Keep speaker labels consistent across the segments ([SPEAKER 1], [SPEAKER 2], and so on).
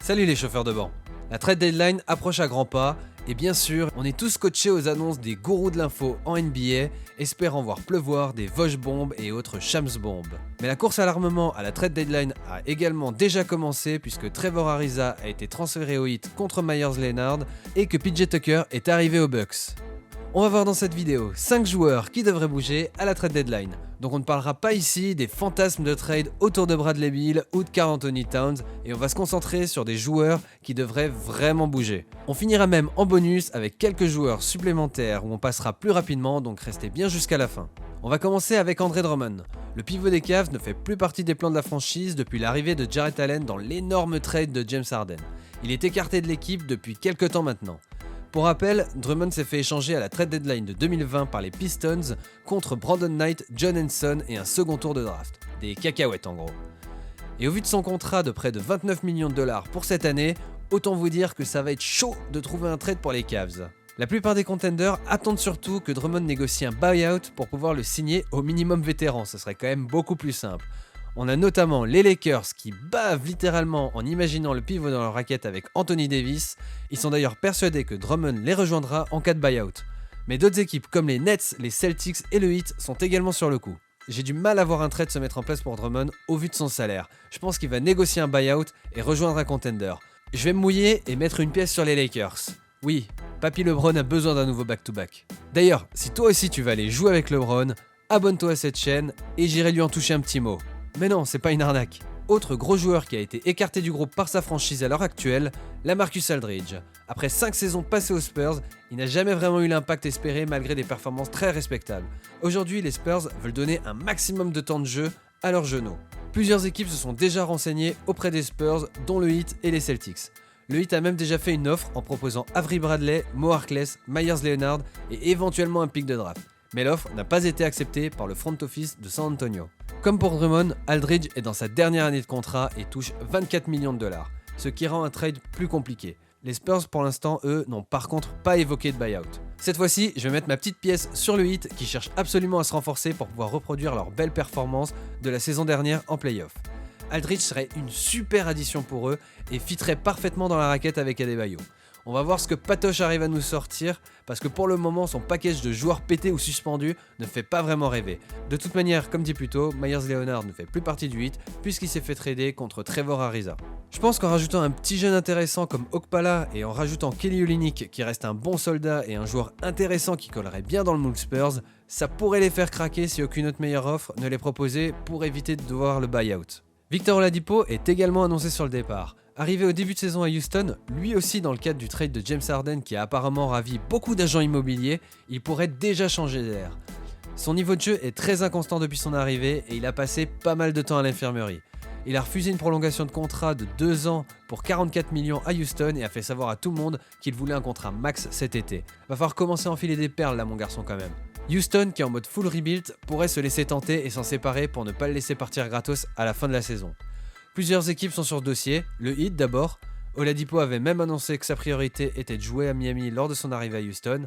[SPEAKER 1] Salut les chauffeurs de banc. La trade deadline approche à grands pas et bien sûr, on est tous scotchés aux annonces des gourous de l'info en NBA, espérant voir pleuvoir des Vosges bombes et autres Shams bombes. Mais la course à l'armement à la trade deadline a également déjà commencé puisque Trevor Ariza a été transféré au Heat contre Myers Leonard et que PJ Tucker est arrivé aux Bucks. On va voir dans cette vidéo 5 joueurs qui devraient bouger à la trade deadline. Donc on ne parlera pas ici des fantasmes de trade autour de Bradley Beal ou de Karl Anthony Towns et on va se concentrer sur des joueurs qui devraient vraiment bouger. On finira même en bonus avec quelques joueurs supplémentaires où on passera plus rapidement, donc restez bien jusqu'à la fin. On va commencer avec Andre Drummond. Le pivot des Cavs ne fait plus partie des plans de la franchise depuis l'arrivée de Jarrett Allen dans l'énorme trade de James Harden. Il est écarté de l'équipe depuis quelques temps maintenant. Pour rappel, Drummond s'est fait échanger à la trade deadline de 2020 par les Pistons contre Brandon Knight, John Henson et un second tour de draft. Des cacahuètes en gros. Et au vu de son contrat de près de 29 millions de dollars pour cette année, autant vous dire que ça va être chaud de trouver un trade pour les Cavs. La plupart des contenders attendent surtout que Drummond négocie un buyout pour pouvoir le signer au minimum vétéran, ce serait quand même beaucoup plus simple. On a notamment les Lakers qui bavent littéralement en imaginant le pivot dans leur raquette avec Anthony Davis. Ils sont d'ailleurs persuadés que Drummond les rejoindra en cas de buyout. Mais d'autres équipes comme les Nets, les Celtics et le Heat sont également sur le coup. J'ai du mal à voir un trade se mettre en place pour Drummond au vu de son salaire. Je pense qu'il va négocier un buyout et rejoindre un contender. Je vais me mouiller et mettre une pièce sur les Lakers. Oui, Papy LeBron a besoin d'un nouveau back-to-back. D'ailleurs, si toi aussi tu vas aller jouer avec LeBron, abonne-toi à cette chaîne et j'irai lui en toucher un petit mot. Mais non, c'est pas une arnaque. Autre gros joueur qui a été écarté du groupe par sa franchise à l'heure actuelle, LaMarcus Aldridge. Après 5 saisons passées aux Spurs, il n'a jamais vraiment eu l'impact espéré malgré des performances très respectables. Aujourd'hui, les Spurs veulent donner un maximum de temps de jeu à leurs genoux. Plusieurs équipes se sont déjà renseignées auprès des Spurs, dont le Heat et les Celtics. Le Heat a même déjà fait une offre en proposant Avery Bradley, Mo Harkless, Myers Leonard et éventuellement un pick de draft. Mais l'offre n'a pas été acceptée par le front office de San Antonio. Comme pour Drummond, Aldridge est dans sa dernière année de contrat et touche 24 millions de dollars, ce qui rend un trade plus compliqué. Les Spurs pour l'instant, eux, n'ont par contre pas évoqué de buyout. Cette fois-ci, je vais mettre ma petite pièce sur le Heat qui cherche absolument à se renforcer pour pouvoir reproduire leur belle performance de la saison dernière en playoff. Aldridge serait une super addition pour eux et fitterait parfaitement dans la raquette avec Adebayo. On va voir ce que Patoche arrive à nous sortir, parce que pour le moment, son package de joueurs pétés ou suspendus ne fait pas vraiment rêver. De toute manière, comme dit plus tôt, Myers Leonard ne fait plus partie du Heat, puisqu'il s'est fait trader contre Trevor Ariza. Je pense qu'en rajoutant un petit jeune intéressant comme Okpala et en rajoutant Kelly Olynyk, qui reste un bon soldat et un joueur intéressant qui collerait bien dans le moule Spurs, ça pourrait les faire craquer si aucune autre meilleure offre ne les proposait pour éviter de devoir le buyout. Victor Oladipo est également annoncé sur le départ. Arrivé au début de saison à Houston, lui aussi dans le cadre du trade de James Harden qui a apparemment ravi beaucoup d'agents immobiliers, il pourrait déjà changer d'air. Son niveau de jeu est très inconstant depuis son arrivée et il a passé pas mal de temps à l'infirmerie. Il a refusé une prolongation de contrat de 2 ans pour 44 millions à Houston et a fait savoir à tout le monde qu'il voulait un contrat max cet été. Va falloir commencer à enfiler des perles là mon garçon quand même. Houston, qui est en mode full rebuild, pourrait se laisser tenter et s'en séparer pour ne pas le laisser partir gratos à la fin de la saison. Plusieurs équipes sont sur le dossier, le Heat d'abord. Oladipo avait même annoncé que sa priorité était de jouer à Miami lors de son arrivée à Houston.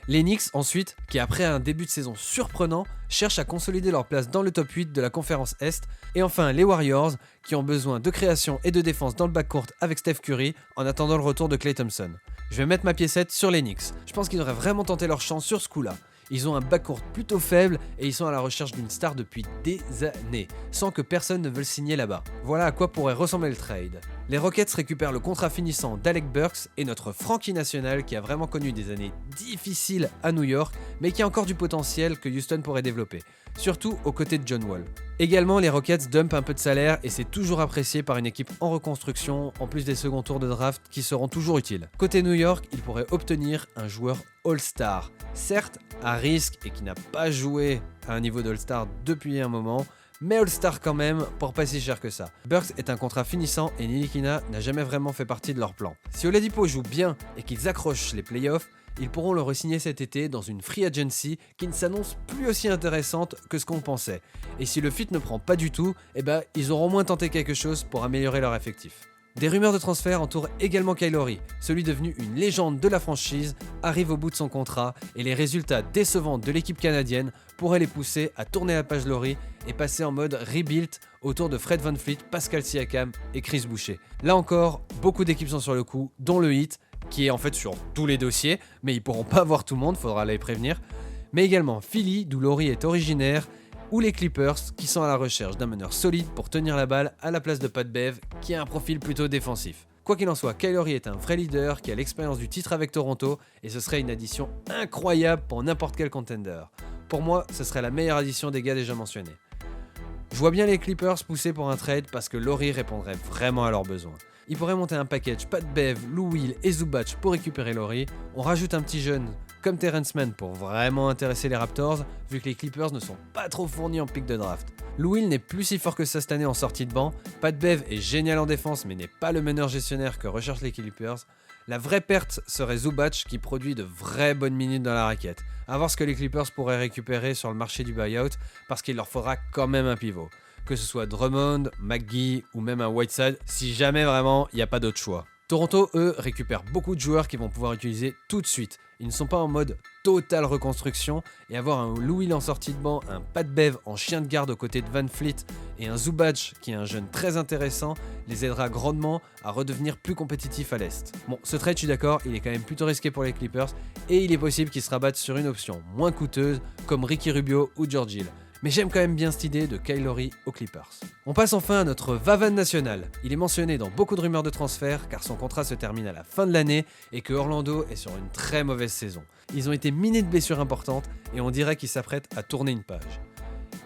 [SPEAKER 1] Les Knicks ensuite, qui après un début de saison surprenant, cherchent à consolider leur place dans le top 8 de la conférence Est. Et enfin les Warriors, qui ont besoin de création et de défense dans le backcourt avec Steph Curry en attendant le retour de Klay Thompson. Je vais mettre ma piécette sur les Knicks. Je pense qu'ils devraient vraiment tenter leur chance sur ce coup-là. Ils ont un backcourt plutôt faible et ils sont à la recherche d'une star depuis des années, sans que personne ne veuille signer là-bas. Voilà à quoi pourrait ressembler le trade. Les Rockets récupèrent le contrat finissant d'Alec Burks et notre Frankie national qui a vraiment connu des années difficiles à New York, mais qui a encore du potentiel que Houston pourrait développer, surtout aux côtés de John Wall. Également, les Rockets dumpent un peu de salaire et c'est toujours apprécié par une équipe en reconstruction, en plus des seconds tours de draft qui seront toujours utiles. Côté New York, ils pourraient obtenir un joueur All-Star, certes à risque et qui n'a pas joué à un niveau d'All-Star depuis un moment, mais All-Star quand même pour pas si cher que ça. Burks est un contrat finissant et Nilikina n'a jamais vraiment fait partie de leur plan. Si Oladipo joue bien et qu'ils accrochent les playoffs, ils pourront le re-signer cet été dans une free agency qui ne s'annonce plus aussi intéressante que ce qu'on pensait. Et si le fit ne prend pas du tout, ils auront au moins tenté quelque chose pour améliorer leur effectif. Des rumeurs de transfert entourent également Kyle Lowry. Celui devenu une légende de la franchise arrive au bout de son contrat et les résultats décevants de l'équipe canadienne pourraient les pousser à tourner la page Lowry et passer en mode rebuild autour de Fred VanVleet, Pascal Siakam et Chris Boucher. Là encore, beaucoup d'équipes sont sur le coup, dont le Heat, qui est en fait sur tous les dossiers, mais ils pourront pas voir tout le monde, faudra les prévenir. Mais également Philly, d'où Lowry est originaire, ou les Clippers, qui sont à la recherche d'un meneur solide pour tenir la balle à la place de Pat Bev, qui a un profil plutôt défensif. Quoi qu'il en soit, Kyle Lowry est un vrai leader qui a l'expérience du titre avec Toronto, et ce serait une addition incroyable pour n'importe quel contender. Pour moi, ce serait la meilleure addition des gars déjà mentionnés. Je vois bien les Clippers pousser pour un trade parce que Lowry répondrait vraiment à leurs besoins. Ils pourraient monter un package Pat Bev, Lou Will et Zubac pour récupérer Lowry. On rajoute un petit jeune comme Terrence Mann pour vraiment intéresser les Raptors, vu que les Clippers ne sont pas trop fournis en pick de draft. Lou Will n'est plus si fort que ça cette année en sortie de banc. Pat Bev est génial en défense mais n'est pas le meneur gestionnaire que recherchent les Clippers. La vraie perte serait Zubac qui produit de vraies bonnes minutes dans la raquette. À voir ce que les Clippers pourraient récupérer sur le marché du buyout parce qu'il leur faudra quand même un pivot. Que ce soit Drummond, McGee ou même un Whiteside, si jamais vraiment il n'y a pas d'autre choix. Toronto, eux, récupèrent beaucoup de joueurs qu'ils vont pouvoir utiliser tout de suite. Ils ne sont pas en mode totale reconstruction et avoir un Lou Will en sortie de banc, un Pat Bev en chien de garde aux côtés de VanVleet et un Zubac qui est un jeune très intéressant les aidera grandement à redevenir plus compétitifs à l'Est. Bon, ce trade, je suis d'accord, il est quand même plutôt risqué pour les Clippers et il est possible qu'ils se rabattent sur une option moins coûteuse comme Ricky Rubio ou George Hill. Mais j'aime quand même bien cette idée de Kyle Lowry aux Clippers. On passe enfin à notre Vavan national. Il est mentionné dans beaucoup de rumeurs de transfert car son contrat se termine à la fin de l'année et que Orlando est sur une très mauvaise saison. Ils ont été minés de blessures importantes et on dirait qu'ils s'apprêtent à tourner une page.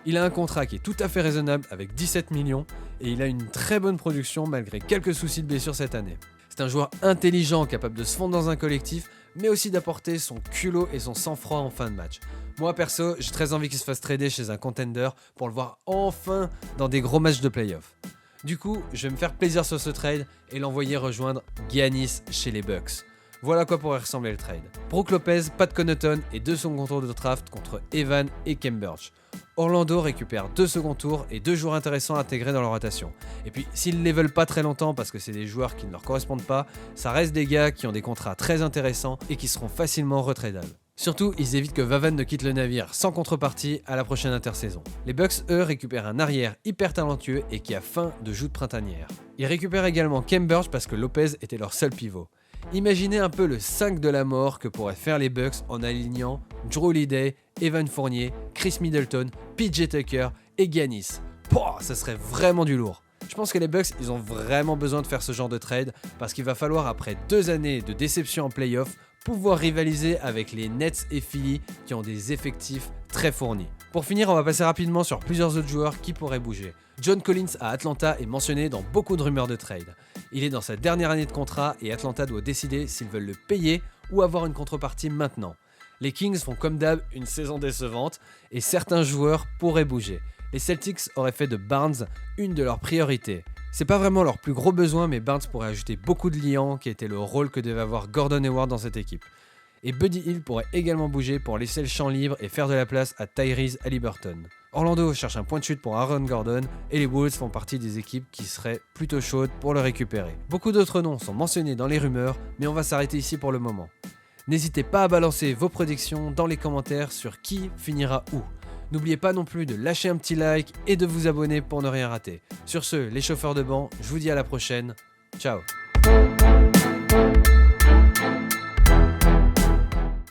[SPEAKER 1] Il a un contrat qui est tout à fait raisonnable avec 17 millions et il a une très bonne production malgré quelques soucis de blessures cette année. C'est un joueur intelligent capable de se fondre dans un collectif mais aussi d'apporter son culot et son sang-froid en fin de match. Moi perso, j'ai très envie qu'il se fasse trader chez un contender pour le voir enfin dans des gros matchs de playoff. Du coup, je vais me faire plaisir sur ce trade et l'envoyer rejoindre Giannis chez les Bucks. Voilà à quoi pourrait ressembler le trade. Brook Lopez, Pat Connaughton et 2 seconds tours de draft contre Evan et Khem Birch. Orlando récupère 2 seconds tours et 2 joueurs intéressants à intégrer dans leur rotation. Et puis, s'ils ne les veulent pas très longtemps parce que c'est des joueurs qui ne leur correspondent pas, ça reste des gars qui ont des contrats très intéressants et qui seront facilement retradables. Surtout, ils évitent que Vavan ne quitte le navire sans contrepartie à la prochaine intersaison. Les Bucks, eux, récupèrent un arrière hyper talentueux et qui a faim de joutes printanières. Ils récupèrent également Khem Birch parce que Lopez était leur seul pivot. Imaginez un peu le 5 de la mort que pourraient faire les Bucks en alignant Jrue Holiday, Evan Fournier, Chris Middleton, PJ Tucker et Giannis. Pouah, ça serait vraiment du lourd. Je pense que les Bucks, ils ont vraiment besoin de faire ce genre de trade parce qu'il va falloir, après 2 années de déception en playoff, pouvoir rivaliser avec les Nets et Philly qui ont des effectifs très fournis. Pour finir, on va passer rapidement sur plusieurs autres joueurs qui pourraient bouger. John Collins à Atlanta est mentionné dans beaucoup de rumeurs de trade. Il est dans sa dernière année de contrat et Atlanta doit décider s'ils veulent le payer ou avoir une contrepartie maintenant. Les Kings font comme d'hab une saison décevante et certains joueurs pourraient bouger. Les Celtics auraient fait de Barnes une de leurs priorités. C'est pas vraiment leur plus gros besoin, mais Barnes pourrait ajouter beaucoup de liants, qui était le rôle que devait avoir Gordon Hayward dans cette équipe. Et Buddy Hield pourrait également bouger pour laisser le champ libre et faire de la place à Tyrese Haliburton. Orlando cherche un point de chute pour Aaron Gordon et les Wolves font partie des équipes qui seraient plutôt chaudes pour le récupérer. Beaucoup d'autres noms sont mentionnés dans les rumeurs, mais on va s'arrêter ici pour le moment. N'hésitez pas à balancer vos prédictions dans les commentaires sur qui finira où. N'oubliez pas non plus de lâcher un petit like et de vous abonner pour ne rien rater. Sur ce, les chauffeurs de banc, je vous dis à la prochaine. Ciao.